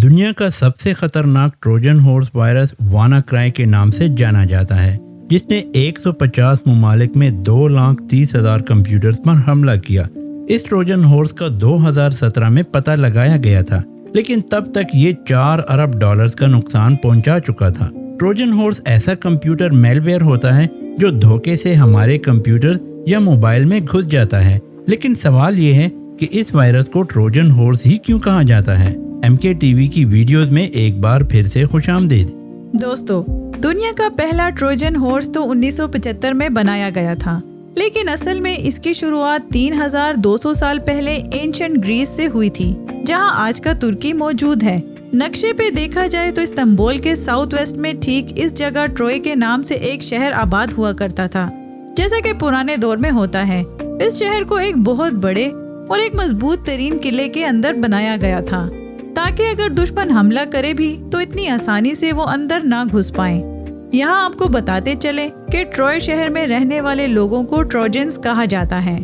دنیا کا سب سے خطرناک ٹروجن ہارس وائرس وانا کرائے کے نام سے جانا جاتا ہے، جس نے 150 ممالک میں 2,30,000 کمپیوٹرز پر حملہ کیا۔ اس ٹروجن ہارس کا 2017 میں پتہ لگایا گیا تھا، لیکن تب تک یہ $4 ارب کا نقصان پہنچا چکا تھا۔ ٹروجن ہارس ایسا کمپیوٹر میل ویئر ہوتا ہے جو دھوکے سے ہمارے کمپیوٹر یا موبائل میں گھس جاتا ہے، لیکن سوال یہ ہے کہ اس وائرس کو ٹروجن ہارس ہی کیوں کہا جاتا ہے؟ MK TV کی ویڈیوز میں ایک بار پھر سے خوش آمدید۔ دوستو، دنیا کا پہلا ٹروجن ہارس تو 1975 میں بنایا گیا تھا، لیکن اصل میں اس کی شروعات 3200 سال پہلے اینشنٹ گریس سے ہوئی تھی، جہاں آج کا ترکی موجود ہے۔ نقشے پہ دیکھا جائے تو استنبول کے ساؤتھ ویسٹ میں ٹھیک اس جگہ ٹروئے کے نام سے ایک شہر آباد ہوا کرتا تھا، جیسا کہ پرانے دور میں ہوتا ہے۔ اس شہر کو ایک بہت بڑے اور ایک مضبوط ترین قلعے کے اندر بنایا گیا تھا، تاکہ اگر دشمن حملہ کرے بھی تو اتنی آسانی سے وہ اندر نہ گھس پائیں۔ یہاں آپ کو بتاتے چلے کہ ٹروئے شہر میں رہنے والے لوگوں کو ٹروجنز کہا جاتا ہے۔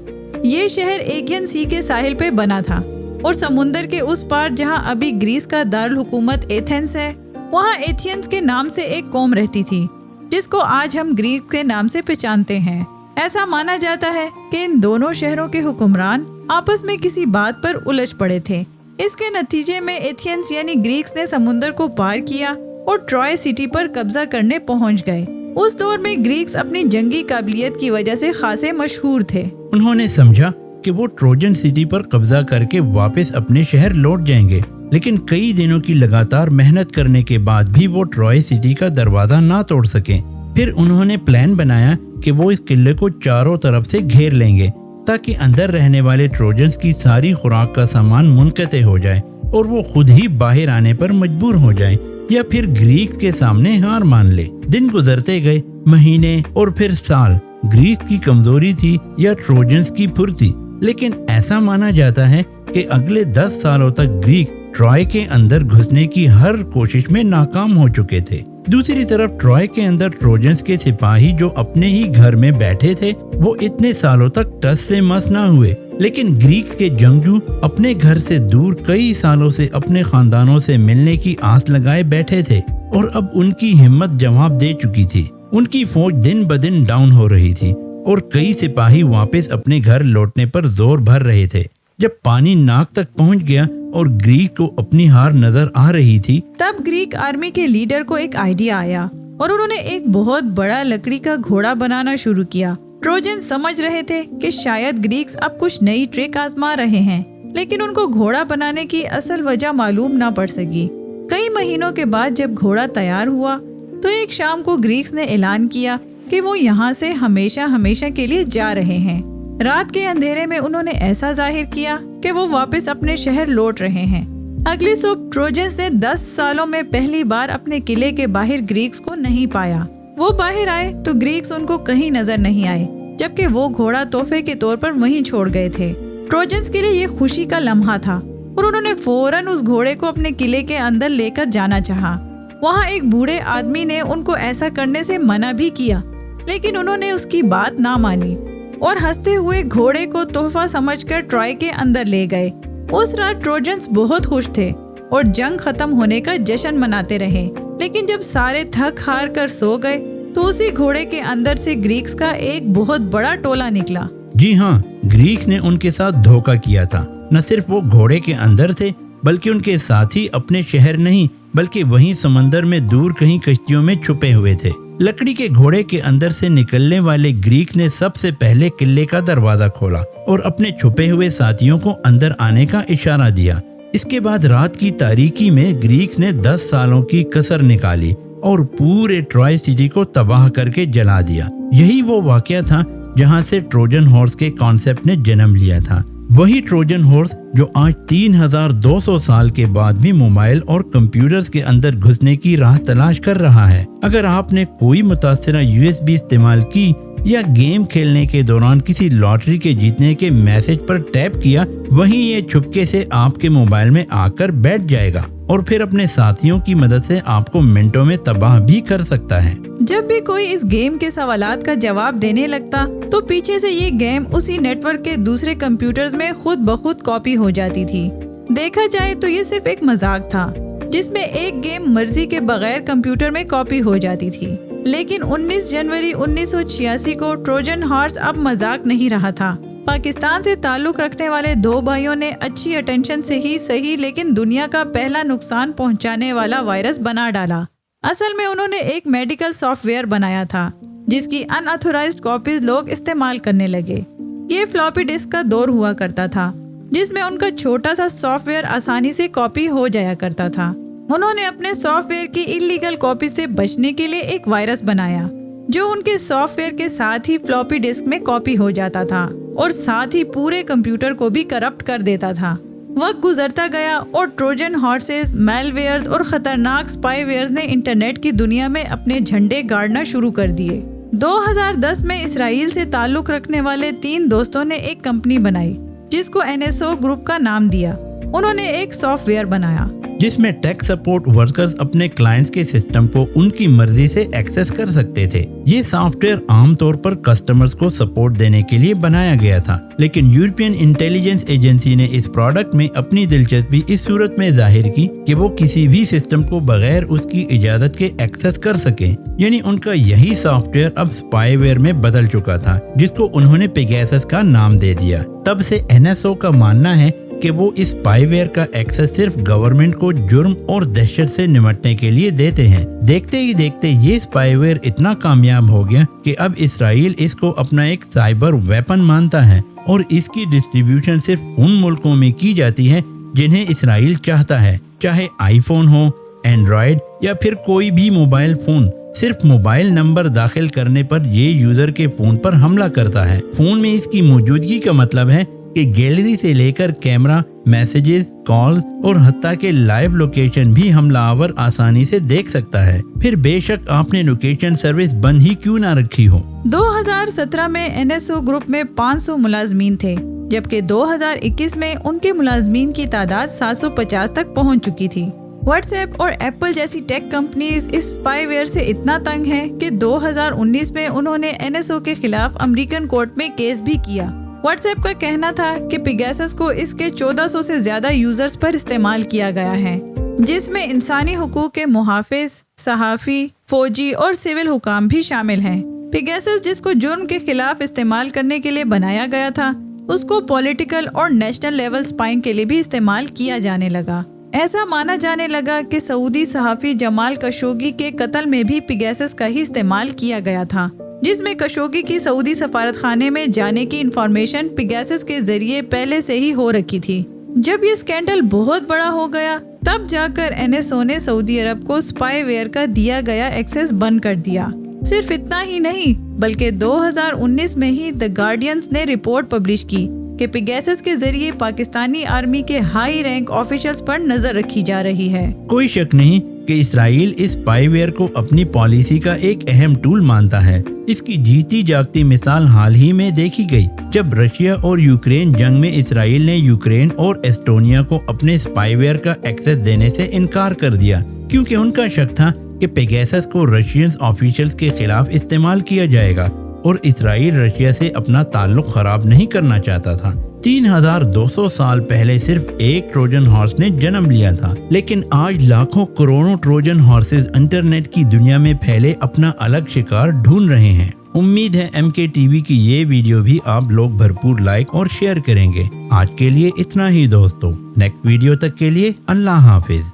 یہ شہر ایگین سی کے ساحل پہ بنا تھا، اور سمندر کے اس پار جہاں ابھی گریس کا دارالحکومت ایتھنز ہے، وہاں ایتھینز کے نام سے ایک قوم رہتی تھی، جس کو آج ہم گریس کے نام سے پہچانتے ہیں۔ ایسا مانا جاتا ہے کہ ان دونوں شہروں کے حکمران آپس میں کسی بات پر الجھ پڑے تھے۔ اس کے نتیجے میں ایتھینز یعنی گریکس نے سمندر کو پار کیا اور ٹروئے سٹی پر قبضہ کرنے پہنچ گئے۔ اس دور میں گریکس اپنی جنگی قابلیت کی وجہ سے خاصے مشہور تھے۔ انہوں نے سمجھا کہ وہ ٹروجن سٹی پر قبضہ کر کے واپس اپنے شہر لوٹ جائیں گے، لیکن کئی دنوں کی لگاتار محنت کرنے کے بعد بھی وہ ٹروئے سٹی کا دروازہ نہ توڑ سکیں۔ پھر انہوں نے پلان بنایا کہ وہ اس قلعے کو چاروں طرف سے گھیر لیں گے، تاکہ اندر رہنے والے ٹروجنز کی ساری خوراک کا سامان منقطع ہو جائے اور وہ خود ہی باہر آنے پر مجبور ہو جائیں، یا پھر گریکس کے سامنے ہار مان لے۔ دن گزرتے گئے، مہینے اور پھر سال۔ گریس کی کمزوری تھی یا ٹروجنز کی پھرتی، لیکن ایسا مانا جاتا ہے کہ اگلے 10 سالوں تک گریکس ٹروئے کے اندر گھسنے کی ہر کوشش میں ناکام ہو چکے تھے۔ دوسری طرف ٹروئے کے اندر ٹروجنز کے سپاہی جو اپنے ہی گھر میں بیٹھے تھے، وہ اتنے سالوں تک ٹس سے مس نہ ہوئے، لیکن گریکس کے جنگجو اپنے گھر سے دور کئی سالوں سے اپنے خاندانوں سے ملنے کی آس لگائے بیٹھے تھے، اور اب ان کی ہمت جواب دے چکی تھی۔ ان کی فوج دن بدن ڈاؤن ہو رہی تھی، اور کئی سپاہی واپس اپنے گھر لوٹنے پر زور بھر رہے تھے۔ جب پانی ناک تک پہنچ گیا اور گریس کو اپنی ہار نظر آ رہی تھی، تب گریک آرمی کے لیڈر کو ایک آئیڈیا آیا، اور انہوں نے ایک بہت بڑا لکڑی کا گھوڑا بنانا شروع کیا۔ ٹروجن سمجھ رہے تھے کہ شاید گریکس اب کچھ نئی ٹرک آزما رہے ہیں، لیکن ان کو گھوڑا بنانے کی اصل وجہ معلوم نہ پڑ سکی۔ کئی مہینوں کے بعد جب گھوڑا تیار ہوا تو ایک شام کو گریکس نے اعلان کیا کہ وہ یہاں سے ہمیشہ کے لیے جا رہے ہیں۔ رات کے اندھیرے میں انہوں نے ایسا ظاہر کیا کہ وہ واپس اپنے شہر لوٹ رہے ہیں۔ اگلی صبح ٹروجنز نے 10 سالوں میں پہلی بار اپنے قلعے کے باہر گریکس کو نہیں پایا۔ وہ باہر آئے تو گریکس ان کو کہیں نظر نہیں آئے، جبکہ وہ گھوڑا تحفے کے طور پر وہیں چھوڑ گئے تھے۔ ٹروجنز کے لیے یہ خوشی کا لمحہ تھا، اور انہوں نے فوراً اس گھوڑے کو اپنے قلعے کے اندر لے کر جانا چاہا۔ وہاں ایک بوڑھے آدمی نے ان کو ایسا کرنے سے منع بھی کیا، لیکن انہوں نے اس کی بات نہ مانی اور ہنستے ہوئے گھوڑے کو تحفہ سمجھ کر ٹروئے کے اندر لے گئے۔ اس رات ٹروجنز بہت خوش تھے اور جنگ ختم ہونے کا جشن مناتے رہے، لیکن جب سارے تھک ہار کر سو گئے تو اسی گھوڑے کے اندر سے گریکس کا ایک بہت بڑا ٹولہ نکلا۔ جی ہاں، گریکس نے ان کے ساتھ دھوکہ کیا تھا۔ نہ صرف وہ گھوڑے کے اندر تھے، بلکہ ان کے ساتھی اپنے شہر نہیں بلکہ وہیں سمندر میں دور کہیں کشتیوں میں چھپے ہوئے تھے۔ لکڑی کے گھوڑے کے اندر سے نکلنے والے گریکس نے سب سے پہلے قلعے کا دروازہ کھولا اور اپنے چھپے ہوئے ساتھیوں کو اندر آنے کا اشارہ دیا۔ اس کے بعد رات کی تاریکی میں گریکس نے 10 سالوں کی کسر نکالی اور پورے ٹروئے سٹی کو تباہ کر کے جلا دیا۔ یہی وہ واقعہ تھا جہاں سے ٹروجن ہارس کے کانسیپٹ نے جنم لیا تھا۔ وہی ٹروجن ہارس جو آج 3200 سال کے بعد بھی موبائل اور کمپیوٹرز کے اندر گھسنے کی راہ تلاش کر رہا ہے۔ اگر آپ نے کوئی متاثرہ USB استعمال کی یا گیم کھیلنے کے دوران کسی لاٹری کے جیتنے کے میسج پر ٹیپ کیا، وہیں یہ چھپکے سے آپ کے موبائل میں آ کر بیٹھ جائے گا اور پھر اپنے ساتھیوں کی مدد سے آپ کو منٹوں میں تباہ بھی کر سکتا ہے۔ جب بھی کوئی اس گیم کے سوالات کا جواب دینے لگتا تو پیچھے سے یہ گیم اسی نیٹ ورک کے دوسرے کمپیوٹرز میں خود بخود کاپی ہو جاتی تھی۔ دیکھا جائے تو یہ صرف ایک مذاق تھا، جس میں ایک گیم مرضی کے بغیر کمپیوٹر میں کاپی ہو جاتی تھی۔ لیکن 19 جنوری 1986 کو ٹروجن ہارس اب مذاق نہیں رہا تھا۔ پاکستان سے تعلق رکھنے والے دو بھائیوں نے اچھی اٹینشن سے ہی صحیح لیکن دنیا کا پہلا نقصان پہنچانے والا وائرس بنا ڈالا۔ اصل میں انہوں نے ایک میڈیکل سافٹ ویئر بنایا تھا جس کی ان آتھورائزڈ کاپیز لوگ استعمال کرنے لگے۔ یہ فلاپی ڈسک کا دور ہوا کرتا تھا جس میں ان کا چھوٹا سا سافٹ ویئر آسانی سے کاپی ہو جایا کرتا تھا۔ انہوں نے اپنے سافٹ ویئر کی انلیگل کاپی سے بچنے کے لیے ایک وائرس بنایا جو ان کے سافٹ ویئر کے ساتھ ہی فلاپی ڈسک میں کاپی ہو جاتا تھا اور ساتھ ہی پورے کمپیوٹر کو بھی کرپٹ کر دیتا تھا۔ وقت گزرتا گیا اور ٹروجن ہارسز، میل ویئرز اور خطرناک اسپائی ویئرز نے انٹرنیٹ کی دنیا میں اپنے جھنڈے گاڑنا شروع کر دیے۔ 2010 میں اسرائیل سے تعلق رکھنے والے 3 دوستوں نے ایک کمپنی بنائی جس کو NSO گروپ کا نام دیا۔ انہوں نے ایک سافٹ ویئر بنایا جس میں ٹیک سپورٹ ورکرز اپنے کلائنٹس کے سسٹم کو ان کی مرضی سے ایکسس کر سکتے تھے۔ یہ سافٹ ویئر عام طور پر کسٹمرز کو سپورٹ دینے کے لیے بنایا گیا تھا، لیکن یورپین انٹیلیجنس ایجنسی نے اس پروڈکٹ میں اپنی دلچسپی اس صورت میں ظاہر کی کہ وہ کسی بھی سسٹم کو بغیر اس کی اجازت کے ایکسس کر سکیں۔ یعنی ان کا یہی سافٹ ویئر اب اسپائی ویئر میں بدل چکا تھا جس کو انہوں نے پیگاسس کا نام دے دیا۔ تب سے NSO کا ماننا ہے کہ وہ اس اسپائی ویئر کا ایکسس صرف گورنمنٹ کو جرم اور دہشت سے نمٹنے کے لیے دیتے ہیں۔ دیکھتے ہی دیکھتے یہ اسپائی ویئر اتنا کامیاب ہو گیا کہ اب اسرائیل اس کو اپنا ایک سائبر ویپن مانتا ہے اور اس کی ڈسٹریبیوشن صرف ان ملکوں میں کی جاتی ہے جنہیں اسرائیل چاہتا ہے، چاہے آئی فون ہو، اینڈرائیڈ یا پھر کوئی بھی موبائل فون۔ صرف موبائل نمبر داخل کرنے پر یہ یوزر کے فون پر حملہ کرتا ہے۔ فون میں اس کی موجودگی کا مطلب ہے کہ گیلری سے لے کر کیمرہ، میسیجز، کالز اور حتیٰ کہ لائیو لوکیشن بھی حملہ آور آسانی سے دیکھ سکتا ہے۔ پھر بے شک آپ نے لوکیشن سروس بند ہی کیوں نہ رکھی ہو۔ 2017 میں NSO گروپ میں 500 ملازمین تھے، جبکہ 2021 میں ان کے ملازمین کی تعداد 750 تک پہنچ چکی تھی۔ واٹس ایپ اور ایپل جیسی ٹیک کمپنیز اس اسپائی ویئر سے اتنا تنگ ہیں کہ 2019 میں انہوں نے NSO کے خلاف امریکن کورٹ میں کیس بھی کیا۔ واٹس ایپ کا کہنا تھا کہ پیگاسس کو اس کے 1400 سے زیادہ یوزرز پر استعمال کیا گیا ہے، جس میں انسانی حقوق کے محافظ، صحافی، فوجی اور سول حکام بھی شامل ہیں۔ پیگاسس جس کو جرم کے خلاف استعمال کرنے کے لیے بنایا گیا تھا، اس کو پولیٹیکل اور نیشنل لیول اسپائنگ کے لیے بھی استعمال کیا جانے لگا۔ ایسا مانا جانے لگا کہ سعودی صحافی جمال خاشقجی کے قتل میں بھی پیگاسس کا ہی استعمال کیا گیا تھا، جس میں خاشقجی کی سعودی سفارت خانے میں جانے کی انفارمیشن پیگاسس کے ذریعے پہلے سے ہی ہو رکھی تھی۔ جب یہ اسکینڈل بہت بڑا ہو گیا تب جا کر NSO نے سعودی عرب کو اسپائی ویئر کا دیا گیا ایکسس بند کر دیا۔ صرف اتنا ہی نہیں بلکہ 2019 میں ہی دی گارڈینز نے رپورٹ پبلش کی کہ پیگاسس کے ذریعے پاکستانی آرمی کے ہائی رینک آفیشلز پر نظر رکھی جا رہی ہے۔ کوئی شک نہیں کہ اسرائیل اس اسپائی ویئر کو اپنی پالیسی کا ایک اہم ٹول مانتا ہے۔ اس کی جیتی جاگتی مثال حال ہی میں دیکھی گئی جب رشیا اور یوکرین جنگ میں اسرائیل نے یوکرین اور ایسٹونیا کو اپنے اسپائی ویئر کا ایکسس دینے سے انکار کر دیا، کیونکہ ان کا شک تھا کہ پیگاسس کو رشین آفیشلز کے خلاف استعمال کیا جائے گا اور اسرائیل رشیا سے اپنا تعلق خراب نہیں کرنا چاہتا تھا۔ 3200 سال پہلے صرف ایک ٹروجن ہارس نے جنم لیا تھا، لیکن آج لاکھوں کروڑوں ٹروجن ہارسز انٹرنیٹ کی دنیا میں پھیلے اپنا الگ شکار ڈھونڈ رہے ہیں۔ امید ہے MKTV کی یہ ویڈیو بھی آپ لوگ بھرپور لائک اور شیئر کریں گے۔ آج کے لیے اتنا ہی دوستو، نیکسٹ ویڈیو تک کے لیے اللہ حافظ۔